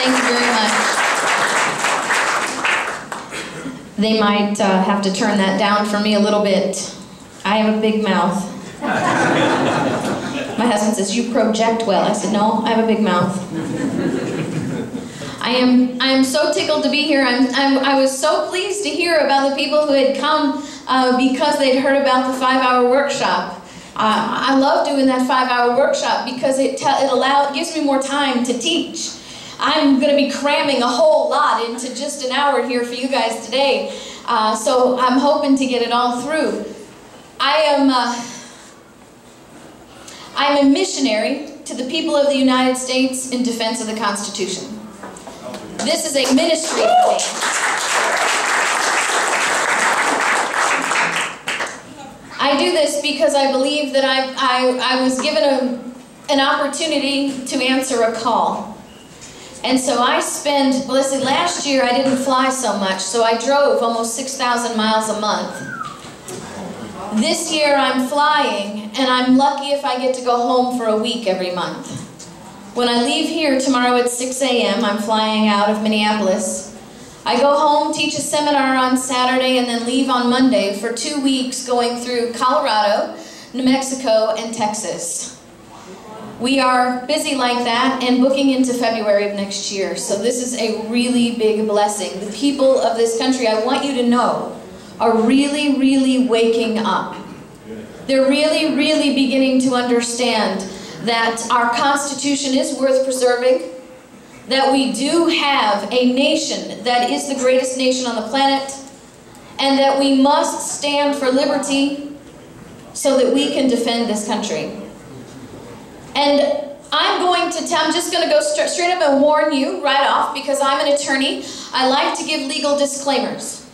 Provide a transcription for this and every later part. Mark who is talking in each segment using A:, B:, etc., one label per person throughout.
A: Thank you very much. They might have to turn that down for me a little bit. I have a big mouth. My husband says, "You project well." I said, "No, I have a big mouth." I am so tickled to be here. I was so pleased to hear about the people who had come because they'd heard about the 5-hour workshop. I love doing that 5-hour workshop because it gives me more time to teach. I'm going to be cramming a whole lot into just an hour here for you guys today, so I'm hoping to get it all through. I'm a missionary to the people of the United States in defense of the Constitution. This is a ministry for me. I do this because I believe that I was given an opportunity to answer a call. And so I spend, well, listen, last year I didn't fly so much, so I drove almost 6,000 miles a month. This year I'm flying, and I'm lucky if I get to go home for a week every month. When I leave here tomorrow at 6 a.m., I'm flying out of Minneapolis. I go home, teach a seminar on Saturday, and then leave on Monday for 2 weeks going through Colorado, New Mexico, and Texas. We are busy like that and booking into February of next year. So this is a really big blessing. The people of this country, I want you to know, are really, really waking up. They're really, really beginning to understand that our Constitution is worth preserving, that we do have a nation that is the greatest nation on the planet, and that we must stand for liberty so that we can defend this country. And I'm just going to go straight up and warn you right off, because I'm an attorney. I like to give legal disclaimers.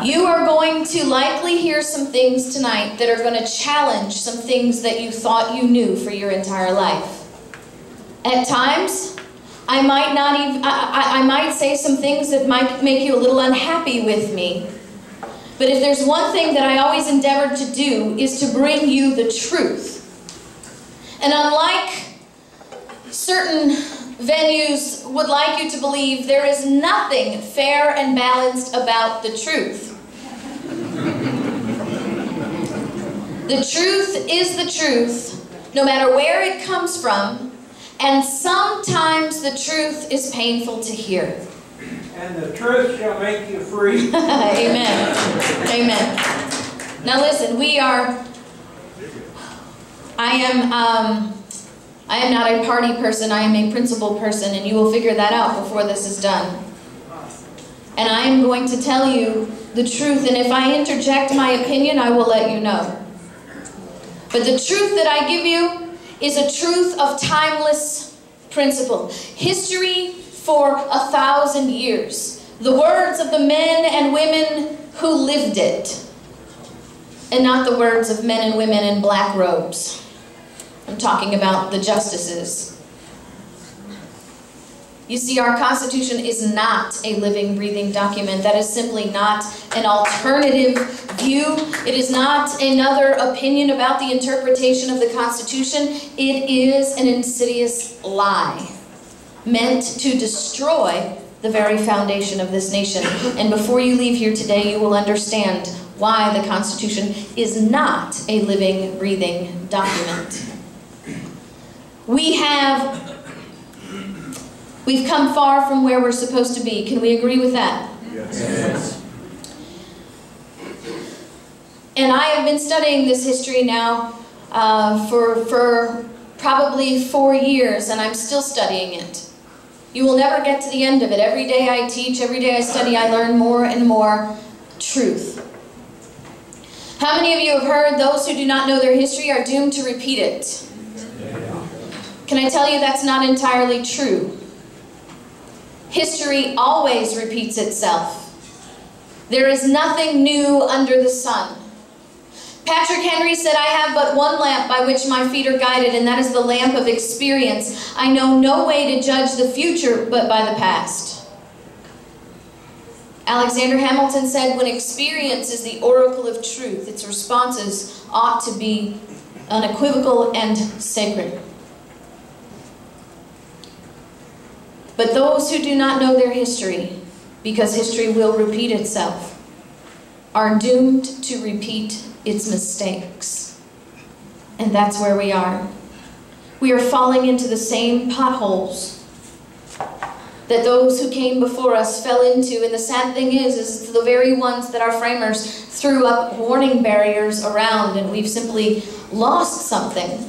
A: You are going to likely hear some things tonight that are going to challenge some things that you thought you knew for your entire life. At times, I might say some things that might make you a little unhappy with me. But if there's one thing that I always endeavored to do, is to bring you the truth. And unlike certain venues would like you to believe, there is nothing fair and balanced about the truth. The truth is the truth, no matter where it comes from, and sometimes the truth is painful to hear.
B: And the truth shall make you free.
A: Amen. Amen. Now listen, I am not a party person, I am a principled person, and you will figure that out before this is done. And I am going to tell you the truth, and if I interject my opinion, I will let you know. But the truth that I give you is a truth of timeless principle. History for 1,000 years. The words of the men and women who lived it. And not the words of men and women in black robes. I'm talking about the justices. You see, our Constitution is not a living, breathing document. That is simply not an alternative view. It is not another opinion about the interpretation of the Constitution. It is an insidious lie meant to destroy the very foundation of this nation. And before you leave here today, you will understand why the Constitution is not a living, breathing document. We've come far from where we're supposed to be. Can we agree with that?
B: Yes.
A: And I have been studying this history now for probably 4 years, and I'm still studying it. You will never get to the end of it. Every day I teach, every day I study, I learn more and more truth. How many of you have heard those who do not know their history are doomed to repeat it? Can I tell you that's not entirely true? History always repeats itself. There is nothing new under the sun. Patrick Henry said, "I have but one lamp by which my feet are guided, and that is the lamp of experience. I know no way to judge the future but by the past." Alexander Hamilton said, "When experience is the oracle of truth, its responses ought to be unequivocal and sacred." But those who do not know their history, because history will repeat itself, are doomed to repeat its mistakes. And that's where we are. We are falling into the same potholes that those who came before us fell into. And the sad thing is the very ones that our framers threw up warning barriers around, and we've simply lost something.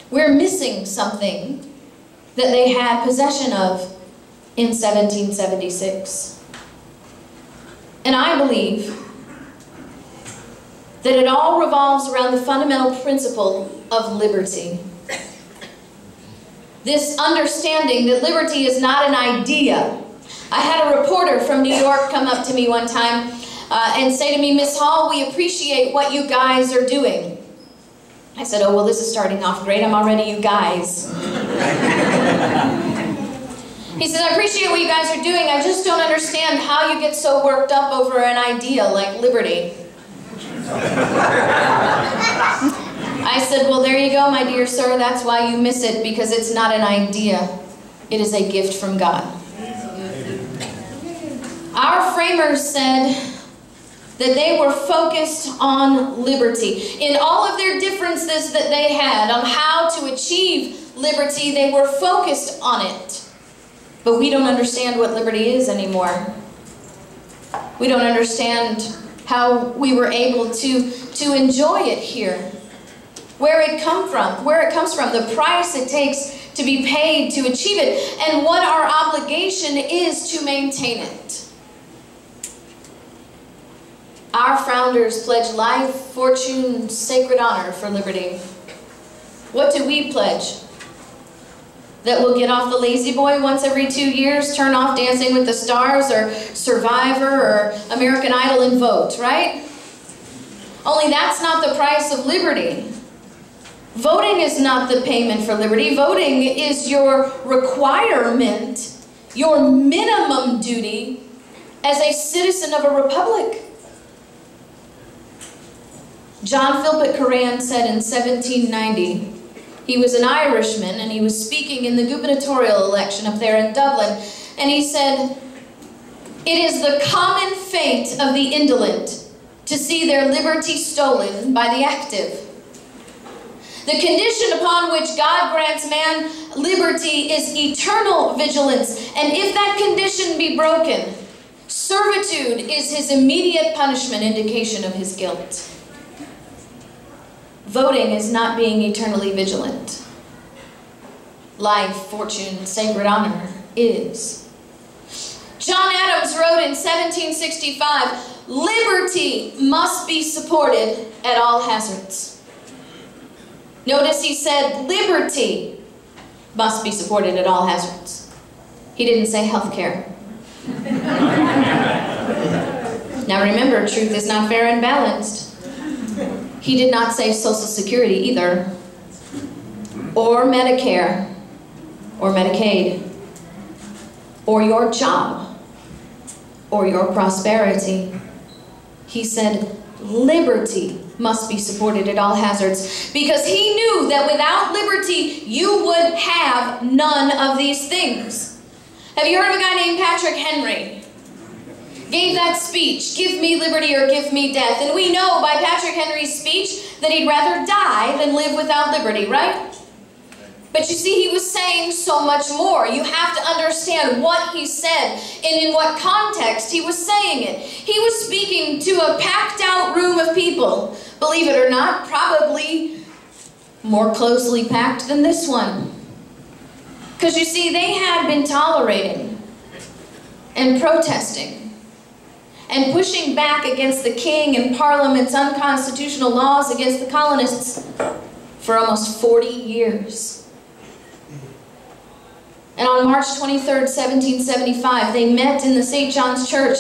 A: We're missing something that they had possession of in 1776. And I believe that it all revolves around the fundamental principle of liberty. This understanding that liberty is not an idea. I had a reporter from New York come up to me one time and say to me, "Miss Hall, we appreciate what you guys are doing." I said, "Oh, well, this is starting off great. I'm already you guys." He says, "I appreciate what you guys are doing. I just don't understand how you get so worked up over an idea like liberty." I said, "Well, there you go, my dear sir. That's why you miss it, because it's not an idea. It is a gift from God." Our framers said that they were focused on liberty. In all of their differences that they had on how to achieve liberty, they were focused on it. But we don't understand what liberty is anymore. We don't understand how we were able to enjoy it here. Where it comes from, the price it takes to be paid to achieve it, and what our obligation is to maintain it. Our founders pledged life, fortune, sacred honor for liberty. What do we pledge? That we'll get off the lazy boy once every 2 years, turn off Dancing with the Stars or Survivor or American Idol and vote, right? Only that's not the price of liberty. Voting is not the payment for liberty. Voting is your requirement, your minimum duty as a citizen of a republic. John Philpott Curran said in 1790, he was an Irishman and he was speaking in the gubernatorial election up there in Dublin, and he said, "It is the common fate of the indolent to see their liberty stolen by the active. The condition upon which God grants man liberty is eternal vigilance, and if that condition be broken, servitude is his immediate punishment, indication of his guilt." Voting is not being eternally vigilant. Life, fortune, sacred honor is. John Adams wrote in 1765, "Liberty must be supported at all hazards." Notice he said liberty must be supported at all hazards. He didn't say health care. Now remember, truth is not fair and balanced. He did not say Social Security either, or Medicare, or Medicaid, or your job, or your prosperity. He said liberty must be supported at all hazards, because he knew that without liberty you would have none of these things. Have you heard of a guy named Patrick Henry? Gave that speech, "Give me liberty or give me death." And we know by Patrick Henry's speech that he'd rather die than live without liberty, right? But you see, he was saying so much more. You have to understand what he said and in what context he was saying it. He was speaking to a packed out room of people, believe it or not, probably more closely packed than this one. Because you see, they had been tolerating and protesting and pushing back against the king and Parliament's unconstitutional laws against the colonists for almost 40 years. And on March 23rd, 1775, they met in the St. John's Church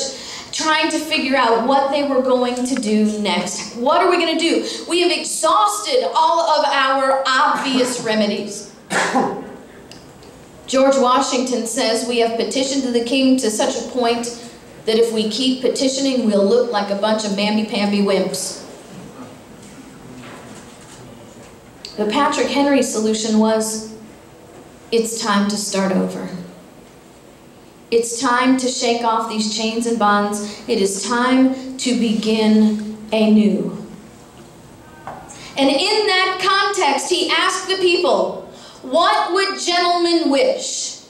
A: trying to figure out what they were going to do next. What are we going to do? We have exhausted all of our obvious remedies. George Washington says, "We have petitioned to the king to such a point that if we keep petitioning, we'll look like a bunch of mamby-pamby wimps." The Patrick Henry solution was, It's time to start over. It's time to shake off these chains and bonds. It is time to begin anew. And in that context, he asked the people, what would gentlemen wish?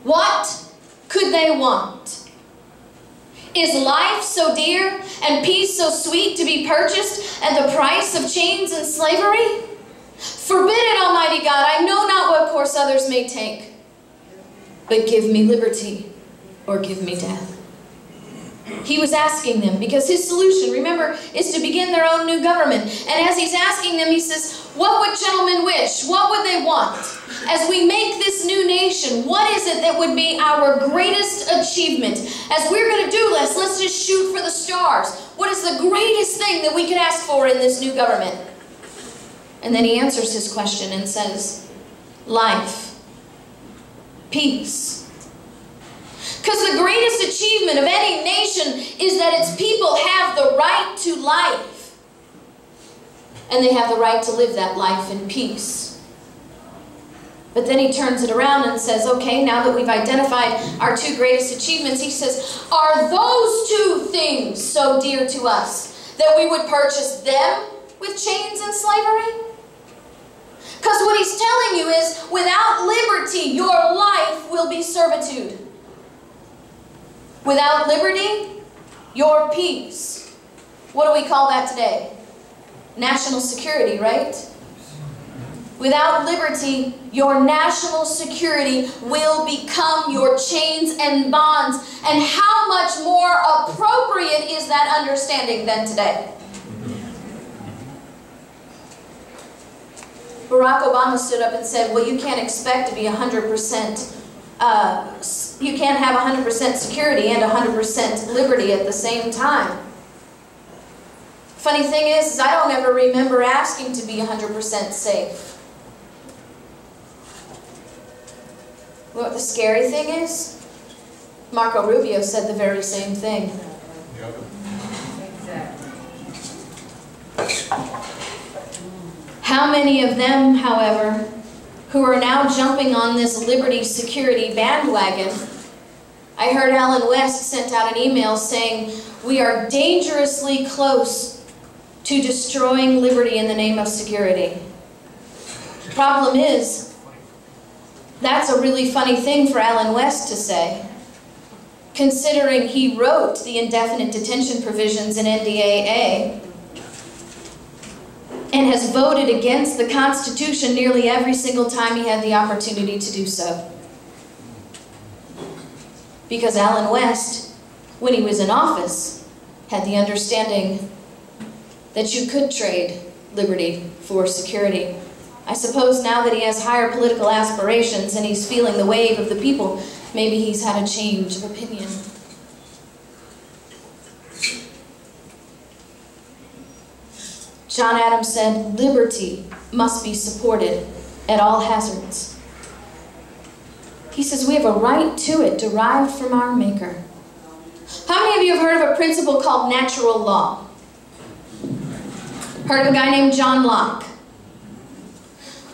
A: What could they want? Is life so dear and peace so sweet to be purchased at the price of chains and slavery? Forbid it, Almighty God. I know not what course others may take, but give me liberty or give me death. He was asking them because his solution, remember, is to begin their own new government. And as he's asking them, he says, what would gentlemen wish? What would they want? As we make this new nation, what is it that would be our greatest achievement? As we're going to do this, let's just shoot for the stars. What is the greatest thing that we could ask for in this new government? And then he answers his question and says, life, peace. Because the greatest achievement of any nation is that its people have the right to life. And they have the right to live that life in peace. But then he turns it around and says, okay, now that we've identified our two greatest achievements, he says, are those two things so dear to us that we would purchase them with chains and slavery? Because what he's telling you is, without liberty, your life will be servitude. Without liberty, your peace. What do we call that today? National security, right? Without liberty, your national security will become your chains and bonds. And how much more appropriate is that understanding than today? Barack Obama stood up and said, well, you can't expect to be 100%, you can't have 100% security and 100% liberty at the same time. Funny thing is I don't ever remember asking to be 100% safe. What the scary thing is? Marco Rubio said the very same thing. How many of them, however, who are now jumping on this liberty security bandwagon? I heard Alan West sent out an email saying, we are dangerously close to destroying liberty in the name of security. The problem is, that's a really funny thing for Alan West to say, considering he wrote the indefinite detention provisions in NDAA and has voted against the Constitution nearly every single time he had the opportunity to do so. Because Alan West, when he was in office, had the understanding that you could trade liberty for security. I suppose now that he has higher political aspirations and he's feeling the wave of the people, maybe he's had a change of opinion. John Adams said, liberty must be supported at all hazards. He says we have a right to it derived from our Maker. How many of you have heard of a principle called natural law? Heard of a guy named John Locke?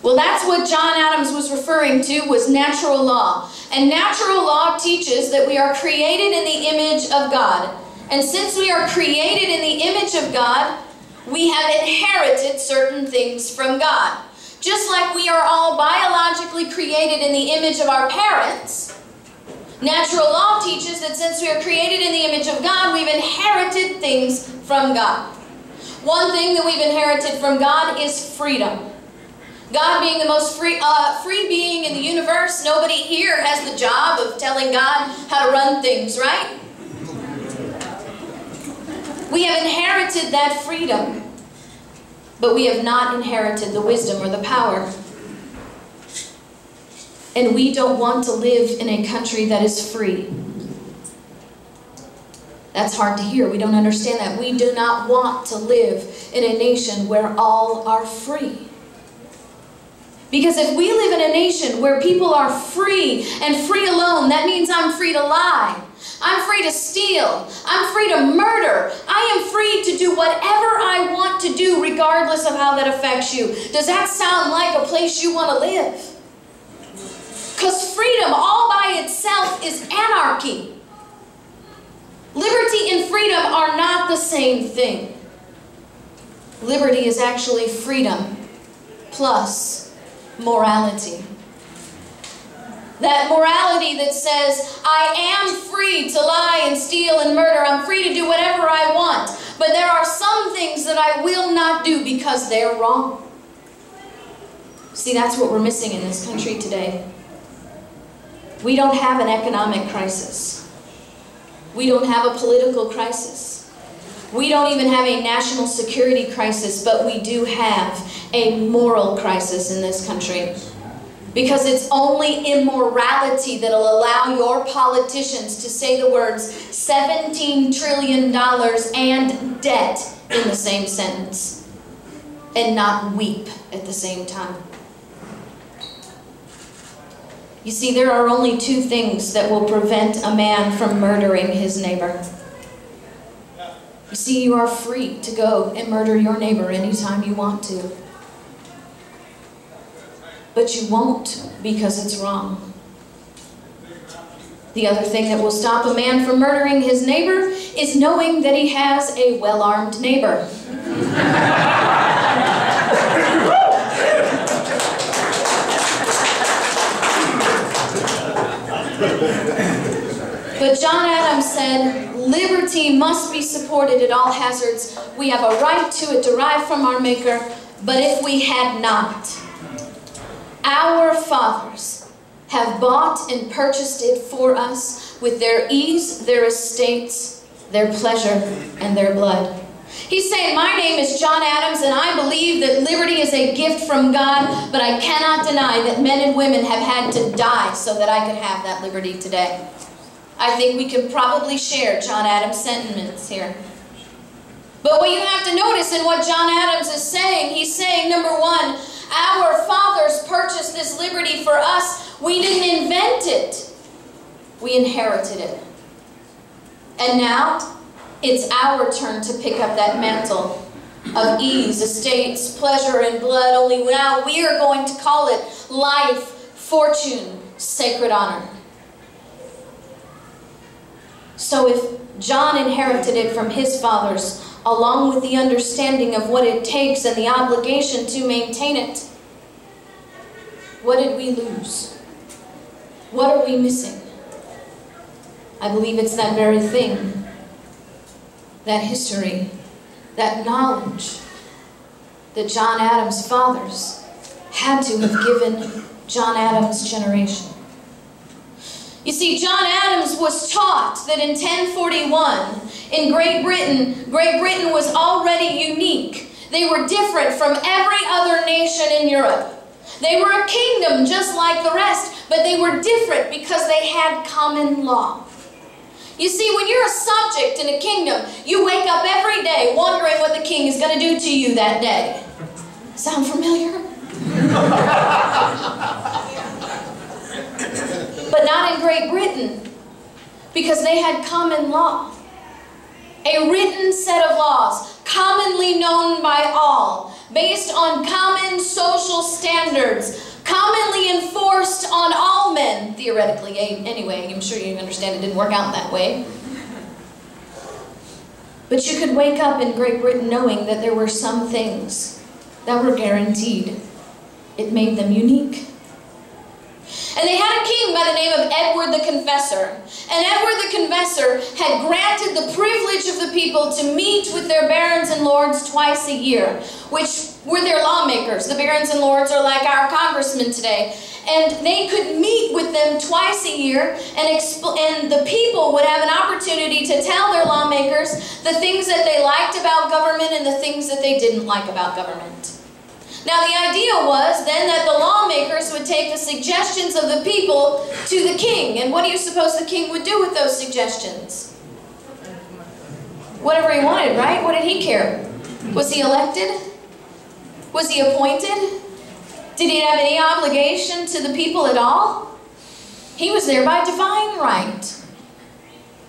A: Well, that's what John Adams was referring to, was natural law. And natural law teaches that we are created in the image of God. And since we are created in the image of God, we have inherited certain things from God. Just like we are all biologically created in the image of our parents, natural law teaches that since we are created in the image of God, we've inherited things from God. One thing that we've inherited from God is freedom. God being the most free being in the universe, nobody here has the job of telling God how to run things, right? We have inherited that freedom, but we have not inherited the wisdom or the power. And we don't want to live in a country that is free. That's hard to hear. We don't understand that. We do not want to live in a nation where all are free. Because if we live in a nation where people are free and free alone, that means I'm free to lie. I'm free to steal. I'm free to murder. I am free to do whatever I want to do regardless of how that affects you. Does that sound like a place you want to live? Because freedom all by itself is anarchy. Liberty and freedom are not the same thing. Liberty is actually freedom plus morality. That morality that says, I am free to lie and steal and murder. I'm free to do whatever I want. But there are some things that I will not do because they're wrong. See, that's what we're missing in this country today. We don't have an economic crisis. We don't have a political crisis. We don't even have a national security crisis, but we do have a moral crisis in this country. Because it's only immorality that will allow your politicians to say the words $17 trillion and debt in the same sentence and not weep at the same time. You see, there are only two things that will prevent a man from murdering his neighbor. You see, you are free to go and murder your neighbor anytime you want to. But you won't because it's wrong. The other thing that will stop a man from murdering his neighbor is knowing that he has a well-armed neighbor. But John Adams said, liberty must be supported at all hazards. We have a right to it derived from our Maker, but if we had not, our fathers have bought and purchased it for us with their ease, their estates, their pleasure, and their blood. He's saying, my name is John Adams, and I believe that liberty is a gift from God, but I cannot deny that men and women have had to die so that I could have that liberty today. I think we can probably share John Adams' sentiments here. But what you have to notice in what John Adams is saying, he's saying, number one, our fathers purchased this liberty for us. We didn't invent it. We inherited it. And now, it's our turn to pick up that mantle of ease, estates, pleasure, and blood. Only now we are going to call it life, fortune, sacred honor. So if John inherited it from his fathers, along with the understanding of what it takes and the obligation to maintain it, what did we lose? What are we missing? I believe it's that very thing, that history, that knowledge that John Adams' fathers had to have given John Adams' generation. You see, John Adams was taught that in 1041, in Great Britain was already unique. They were different from every other nation in Europe. They were a kingdom just like the rest, but they were different because they had common law. You see, when you're a subject in a kingdom, you wake up every day wondering what the king is going to do to you that day. Sound familiar? But not in Great Britain, because they had common law. A written set of laws, commonly known by all, based on common social standards, commonly enforced on all men, theoretically. Anyway, I'm sure you understand it didn't work out that way. But you could wake up in Great Britain knowing that there were some things that were guaranteed. It made them unique. And they had a king by the name of Edward the Confessor. And Edward the Confessor had granted the privilege of the people to meet with their barons and lords twice a year, which were their lawmakers. The barons and lords are like our congressmen today. And they could meet with them twice a year, and the people would have an opportunity to tell their lawmakers the things that they liked about government and the things that they didn't like about government. Now, the idea was then that the lawmakers would take the suggestions of the people to the king. And what do you suppose the king would do with those suggestions? Whatever he wanted, right? What did he care? Was he elected? Was he appointed? Did he have any obligation to the people at all? He was there by divine right.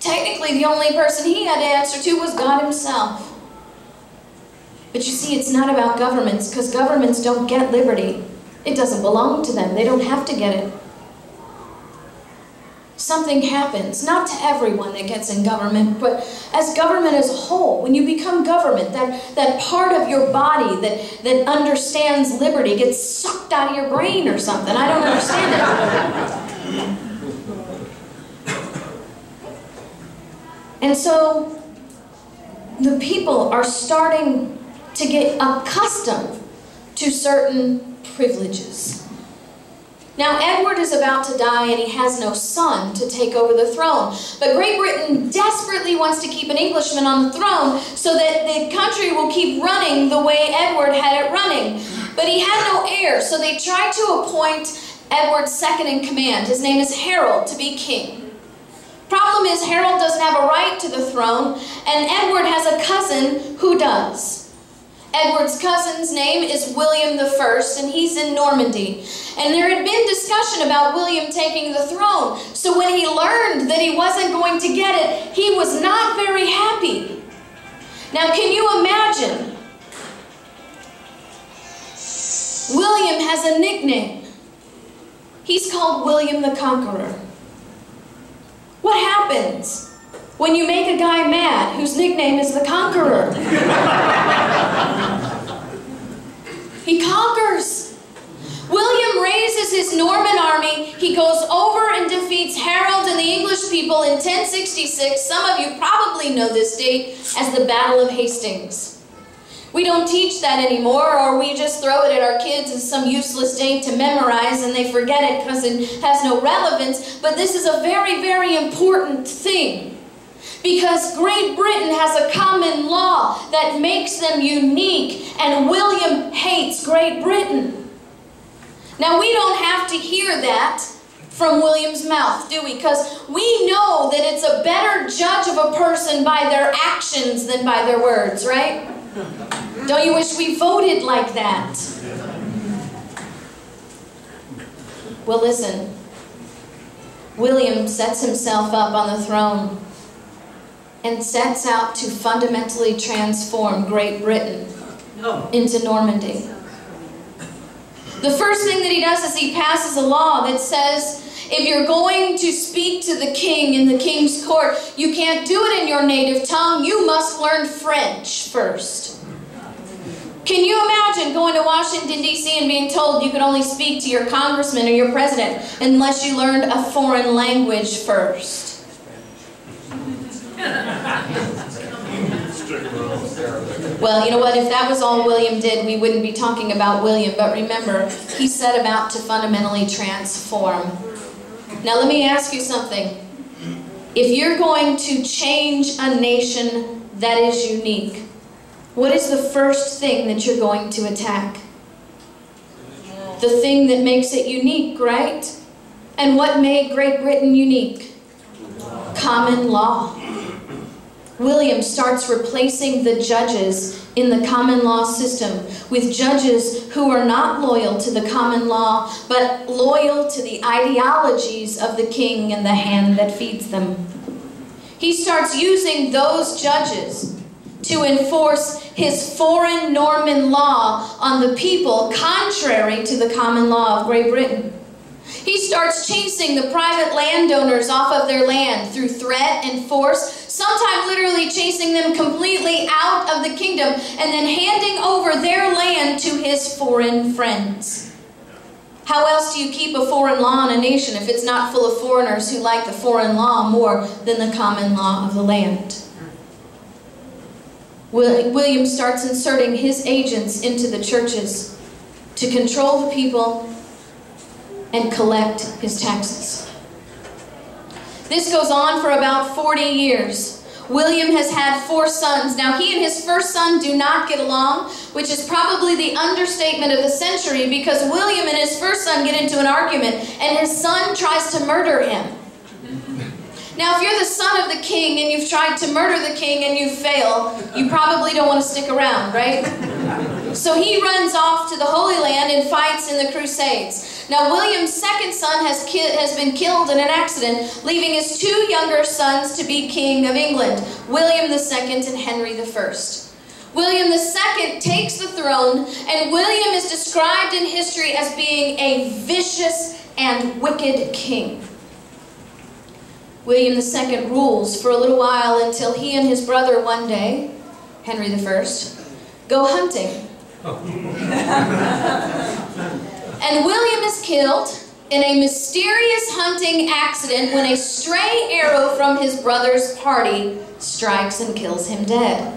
A: Technically, the only person he had to answer to was God himself. But you see, it's not about governments, because governments don't get liberty. It doesn't belong to them. They don't have to get it. something happens. Not to everyone that gets in government, but as government as a whole. When you become government, that part of your body that understands liberty gets sucked out of your brain or something. I don't understand it. And so the people are starting to get accustomed to certain privileges. Now, Edward is about to die and he has no son to take over the throne. But Great Britain desperately wants to keep an Englishman on the throne so that the country will keep running the way Edward had it running. But he had no heir, so they tried to appoint Edward's second in command. His name is Harold, to be king. Problem is, Harold doesn't have a right to the throne, and Edward has a cousin who does. Edward's cousin's name is William I, and he's in Normandy. And there had been discussion about William taking the throne. So when he learned that he wasn't going to get it, he was not very happy. Now, can you imagine? William has a nickname. He's called William the Conqueror. What happens when you make a guy mad whose nickname is the Conqueror? He conquers. William raises his Norman army. He goes over and defeats Harold and the English people in 1066. Some of you probably know this date as the Battle of Hastings. We don't teach that anymore, or we just throw it at our kids as some useless date to memorize and they forget it because it has no relevance. But this is a very, very important thing. Because Great Britain has a common law that makes them unique, and William hates Great Britain. Now, we don't have to hear that from William's mouth, do we? Because we know that it's a better judge of a person by their actions than by their words, right? Don't you wish we voted like that? Well, listen. William sets himself up on the throne and sets out to fundamentally transform Great Britain into Normandy. The first thing that he does is he passes a law that says, if you're going to speak to the king in the king's court, you can't do it in your native tongue. You must learn French first. Can you imagine going to Washington, D.C. and being told you could only speak to your congressman or your president unless you learned a foreign language first? Well, you know what? If that was all William did, we wouldn't be talking about William. But remember, he set about to fundamentally transform. Now, let me ask you something. If you're going to change a nation that is unique, what is the first thing that you're going to attack? The thing that makes it unique, right? And what made Great Britain unique? Common law. William starts replacing the judges in the common law system with judges who are not loyal to the common law, but loyal to the ideologies of the king and the hand that feeds them. He starts using those judges to enforce his foreign Norman law on the people, contrary to the common law of Great Britain. He starts chasing the private landowners off of their land through threat and force, sometimes literally chasing them completely out of the kingdom and then handing over their land to his foreign friends. How else do you keep a foreign law in a nation if it's not full of foreigners who like the foreign law more than the common law of the land? William starts inserting his agents into the churches to control the people and collect his taxes. This goes on for about 40 years. William has had 4 sons. Now, he and his first son do not get along, which is probably the understatement of the century, because William and his first son get into an argument, and his son tries to murder him. Now, if you're the son of the king and you've tried to murder the king and you fail, you probably don't want to stick around, right? So he runs off to the Holy Land and fights in the Crusades. Now, William's second son has been killed in an accident, leaving his 2 younger sons to be king of England, William II and Henry I. William II takes the throne, and William is described in history as being a vicious and wicked king. William II rules for a little while until he and his brother one day, Henry I, go hunting. And William is killed in a mysterious hunting accident when a stray arrow from his brother's party strikes and kills him dead.